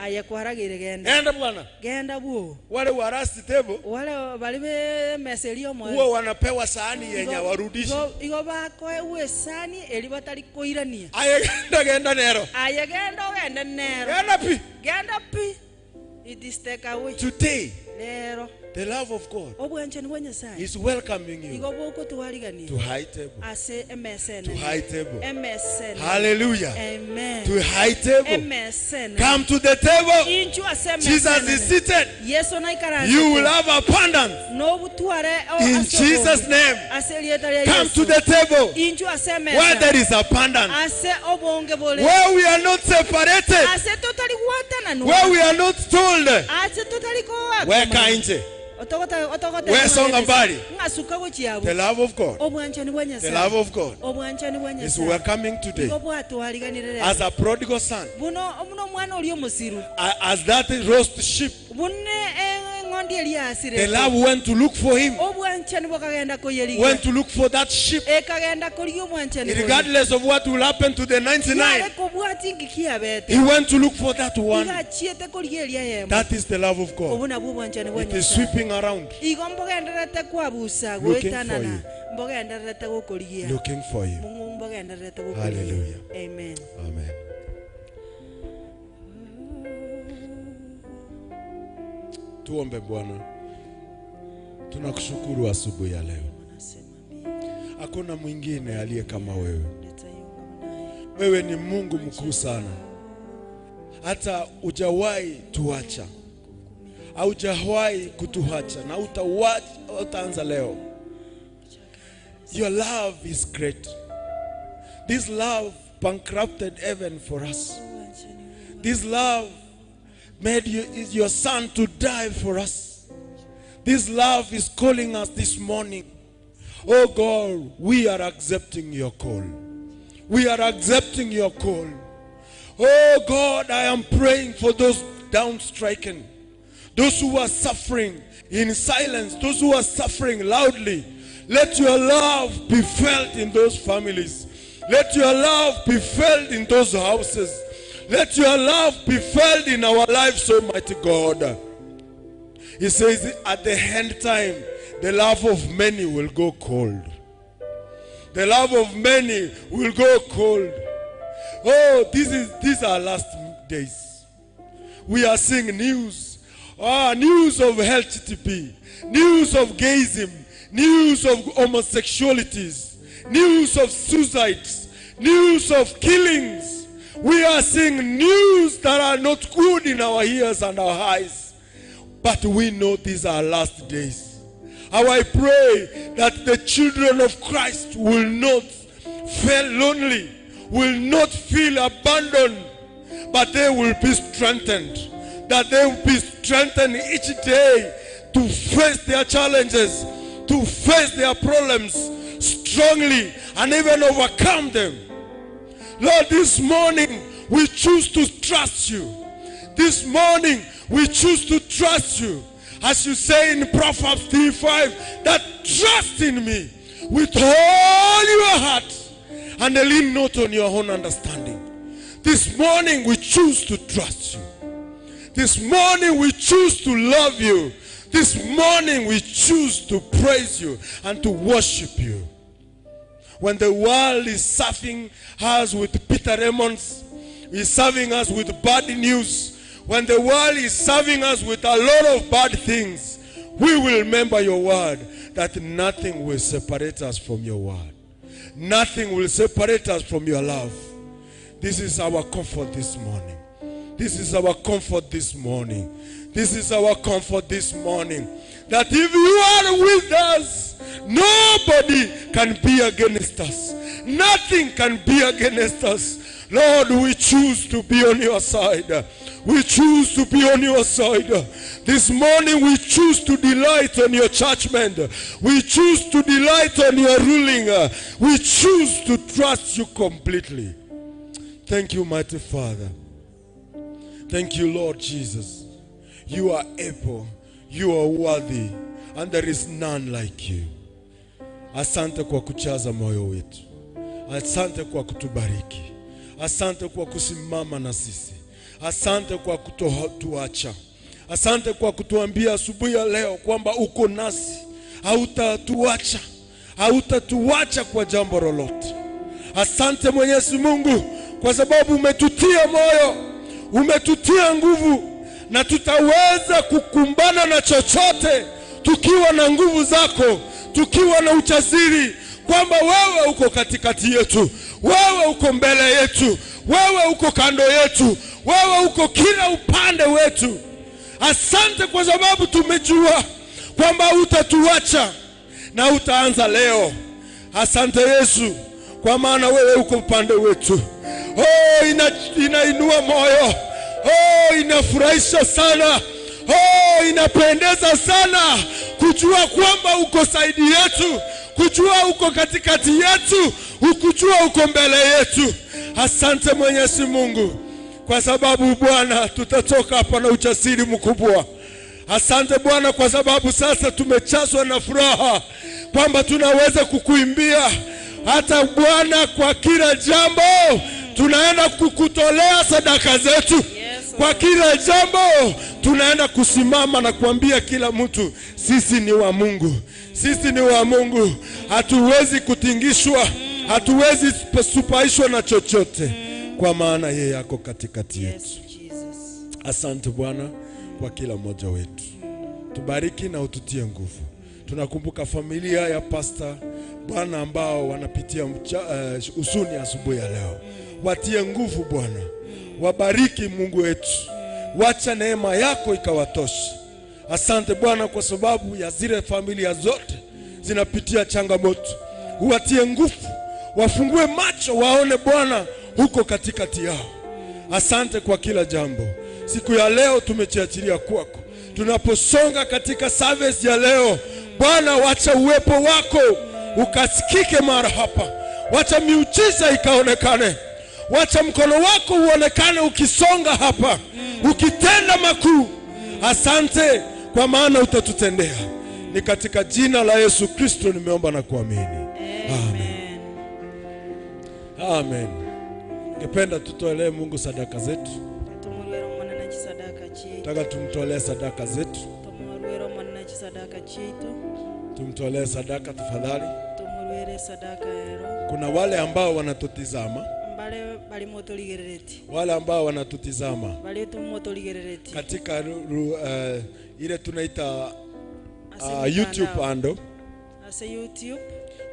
ayekwaragire genda bwana genda buo wale wa last table wale balibe meselio mwe huo wanapewa sahani yenye warudishi igo bako ewe sahani eli batali koirania genda nero genda pi it is take away today lero the love of God is welcoming you to high table. To high table. MSN. Hallelujah. Amen. To high table. MSN. Come to the table. Jesus is seated. You will have abundance. In Jesus' name. Come to the table where there is abundance. Where we are not separated. Where we are not told. Weka nje. Songa mbali. The love of God. The love of God is welcoming today. As a prodigal son. As that roast sheep. The love went to look for him. Went to look for that sheep. Regardless of what will happen to the 99. He went to look for that one. That is the love of God. It is sweeping around. Looking for you. Hallelujah. Amen. Amen. Tuombe Bwana. Tunakushukuru asubuhi ya leo. Hakuna mwingine aliye kama wewe. Wewe ni Mungu mkuu sana. Hata hujawahi tuacha. Haujawahi kutuacha na utaanza leo. Your love is great. This love bankrupted heaven for us. This love made your son to die for us. This love is calling us this morning. Oh God, we are accepting your call. We are accepting your call. Oh God, I am praying for those downstriken, those who are suffering in silence, those who are suffering loudly. Let your love be felt in those families. Let your love be felt in those houses. Let your love be felt in our lives, Almighty God. He says at the end time, the love of many will go cold. The love of many will go cold. Oh, these are last days. We are seeing news. News of LTTP. News of gayism. news of homosexualities, news of suicides, news of killings. We are seeing news that are not good in our ears and our eyes. But we know these are last days. How I pray that the children of Christ will not feel lonely, will not feel abandoned, but they will be strengthened. That they will be strengthened each day to face their challenges, to face their problems strongly and even overcome them. Lord, this morning we choose to trust you. This morning we choose to trust you. As you say in Proverbs 3:5, that trust in me with all your heart and lean not on your own understanding. This morning we choose to trust you. This morning we choose to love you. This morning we choose to praise you and to worship you. When the world is serving us with bitter lemons, is serving us with bad news, when the world is serving us with a lot of bad things, we will remember your word, that nothing will separate us from your word. Nothing will separate us from your love. This is our comfort this morning. This is our comfort this morning. This is our comfort this morning. That if you are with us, nobody can be against us. Nothing can be against us. Lord, we choose to be on your side. We choose to be on your side. This morning we choose to delight on your judgment. We choose to delight on your ruling. We choose to trust you completely. Thank you, mighty Father. Thank you, Lord Jesus. You are able, you are worthy, and there is none like you. Asante kwa kuchaza moyo wetu. Asante kwa kutubariki. Asante kwa kusimama na sisi. Asante kwa kutotuacha. Asante kwa kutuambia asubuhi ya leo kwamba uko nasi. Hautatuacha. Hautatuacha kwa jambo lolote. Asante Mwenyezi Mungu kwa sababu umetutia moyo, umetutia nguvu, na tutaweza kukumbana na chochote tukiwa na nguvu zako, tukiwa na ujasiri kwamba wewe uko katikati yetu, wewe uko mbele yetu, wewe uko kando yetu, wewe uko kila upande wetu. Asante kwa sababu tumejua kwamba utatuacha na utaanza leo. Asante Yesu, kwa maana wewe uko upande wetu. Oh, inainua moyo. Oh, inafurahisha sana. Oh, inapendeza sana kujua kwamba uko saidi yetu, kujua uko katikati yetu, kujua uko mbele yetu. Asante Mwenyezi Mungu, kwa sababu Bwana tutatoka hapa na ujasiri mkubwa. Asante Bwana kwa sababu sasa tumechazwa na furaha kwamba tunaweza kukuimbia. Hata Bwana kwa kila jambo tunaenda kukutolea sadaka zetu. Kwa kila jambo tunaenda kusimama na kuambia kila mtu, sisi ni wa Mungu. Sisi ni wa Mungu. Hatuwezi kutingishwa, hatuwezi supaishwa na chochote, kwa maana yeye yako katikati yetu. Asante Bwana kwa kila mmoja wetu. Tubariki na ututie nguvu. Tunakumbuka familia ya Pastor Bwana ambao wanapitia usuni asubuhi ya leo. Watie nguvu Bwana. Wabariki Mungu wetu. Wacha neema yako ikawatosha. Asante Bwana kwa sababu ya zile familia zote zinapitia changamoto. Watie nguvu. Wafungue macho waone Bwana huko katikati yao. Asante kwa kila jambo. Siku ya leo tumechiachilia kwako. Tunaposonga katika service ya leo, Bwana wacha uwepo wako ukasikike mara hapa. Wacha miujiza ikaonekane. Wacha mkono wako uonekane ukisonga hapa, ukitenda makuu. Asante kwa maana utatutendea. Ni katika jina la Yesu Kristo nimeomba na kuamini. Amen. Amen. Ngependa tutolee Mungu sadaka zetu. Nataka tumtolee sadaka zetu. Tumtolee sadaka tafadhali. Kuna wale ambao wanatutizama. Wale ambao wanatutizama katika ile tunaita YouTube ando. ase YouTube,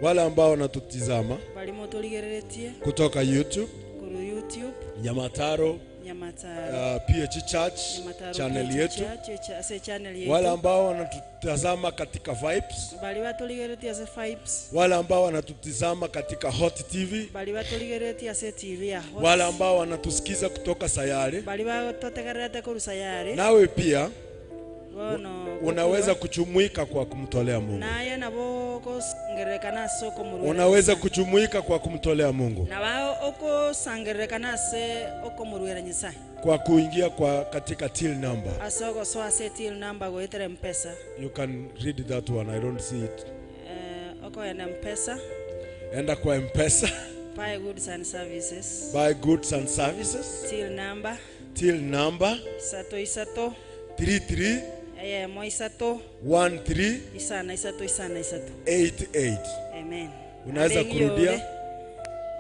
wale ambao wanatutizama balimo tuligereretie kutoka YouTube, kuru YouTube, Nyamataro, Nyamataro, P.A.G church channel yetu, ase channel yetu, wale ambao wanatutazama katika Vibes, bali batuligeretie ase Vibes, wale ambao wanatutizama katika Hot TV, bali batuligeretie ase TV ya Hot, wale ambao wanatusikiza kutoka Sayare. bali batotegerete kuru Sayare. Nawe pia bono unaweza kuchumuika kwa kumtolea Mungu. naye nabo kosangerekana soko muru, Unaweza kuchumuika kwa kumtolea Mungu nabo okosangerekana ase okomurwera Nyasaye kwa kuingia kwa katika till number. asoko so ase till number goetere mpesa. You can read that one, I don't see it. Oko ya mpesa, Enda kwa M-Pesa, buy goods and services, buy goods and services, till number isato 33 33 moisato 13 isana 88. amen. Unaweza kurudia.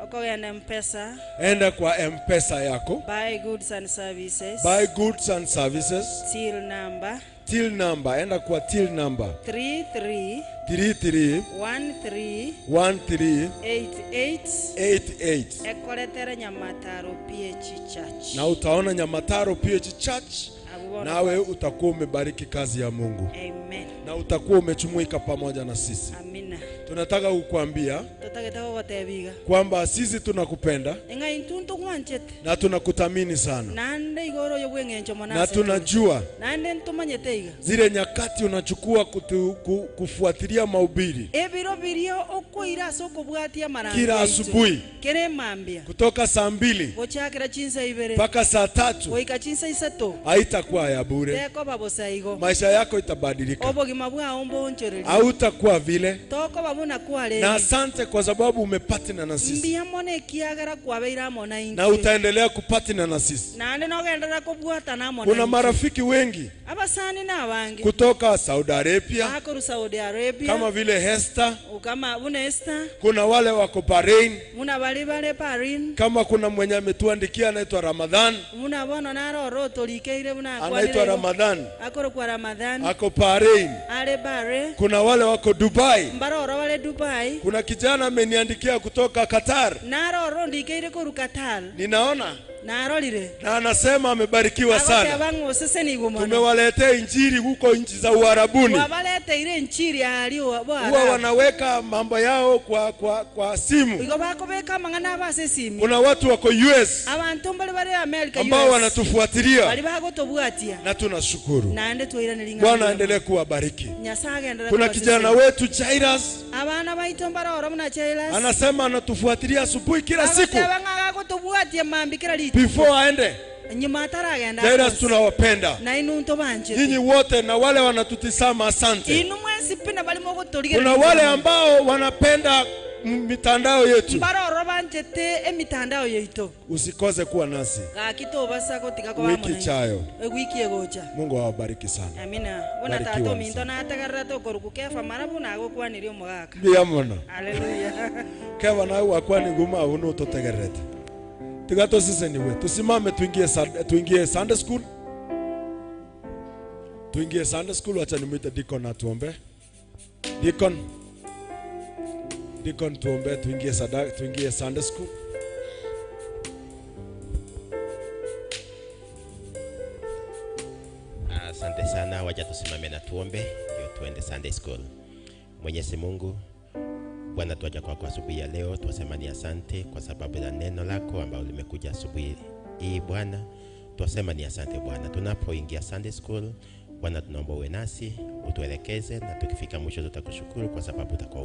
Oko ya mpesa, Enda kwa M-Pesa yako, buy goods and services, buy goods and services, till number, enda kwa till number 33 33 13 88. ekoletere Nyamataro P.A.G church, Na utaona Nyamataro P.A.G church, nawe utakuwa umebariki kazi ya Mungu. amen, Na utakuwa umechumuika pamoja na sisi. amina. Tunataka kukuambia Tutaketako gotebiga kwamba sisi tunakupenda inga intuntu kwanchete na tunakuthamini sana, nande igoro yobwengencho monase na tunajua nande ntumanyete iga zile nyakati unachukua kufuatilia mahubiri ebiro birio okoira soko bwatia maranga kila asubuhi kere mambia kutoka saa 2 gochakira chinsa ibere mpaka saa 3, goika chinsa isato haitakuwa ya bure. teko babosaigo Maisha yako itabadilika, obogima bwa ombo nchoreri hautakuwa vile. toko babuna kwale Na asante kwa sababu umepatina na sisi, mbia mone kiagara kwabeira mona inchi na utaendelea kupatina na sisi. nande nogendera kubwata na mona Kuna marafiki wengi abasani na bangi kutoka Saudi Arabia akuru Saudi Arabia kama vile Hester. ukama una Esther, Kuna wale wako Bahrain, muna bali Bahrain, kama kuna mwenye ametuandikia anaitwa Ramadhan, muna bono naro roto likeire muna anaitwa Ramadhan, akoro kwa Ramadhan ako Bahrain. ale bare. Kuna wale wako Dubai. Mbaroro wale Dubai. Kuna kijana ameniandikia kutoka Qatar, naro ro ndikeire ko Qatar, ninaona naro lire na anasema amebarikiwa sana. Tumewaletea injili huko nchi za Uarabuni, wabalete ile injili ali huwa wanaweka mambo yao kwa simu. iko bakobeka mangana base simu. Kuna watu wako US abantu mbali bali America ambao wanatufuatilia, bali bagotobwatia, na tunashukuru. nande toirane linga. Bwana aendelee kuwabariki. Nyasaga endelea. Kuna kijana wetu Jairus, abana baito mbaroro mna Jairus, anasema anatufuatilia asubuhi kila siku bagotobwatia mambikira liti before aende. Nyamataro agenda. Jairus, tunawapenda na inunto banje nyinyi wote, na wale wanatutisama asante. inu mwezi pina bali moko toligera. Kuna wale ambao wanapenda mitandao yetu, mbaroro banjete emitandao yeito, usikose kuwa nasi gakito basako tikako wiki chayo. wiki egocha. Mungu awabariki sana. Amina. Bona tato minto na atagarra to korukukefa marabu na gokwanire omugaka. Biyamona. Haleluya. Keva na wakwani nguma uno totegerete. Tigato sisi niwe. Tusimame tuingie Sunday school. Tuingie Sunday school, acha nimwite Deacon atuombe. Deacon tuombe, tuingie Sunday school. Asante sana, wacha tusimame na tuombe ndio tuende Sunday school. Mwenyezi Mungu, Bwana, tuaja kwako asubuhi ya leo, tuwasema ni asante kwa sababu ya neno lako ambalo limekuja asubuhi hii. Bwana, tuwasema ni asante Bwana. Tunapoingia Sunday school, Bwana, tunaomba uwe nasi, utuelekeze, na tukifika mwisho tutakushukuru kwa sababu utakuwa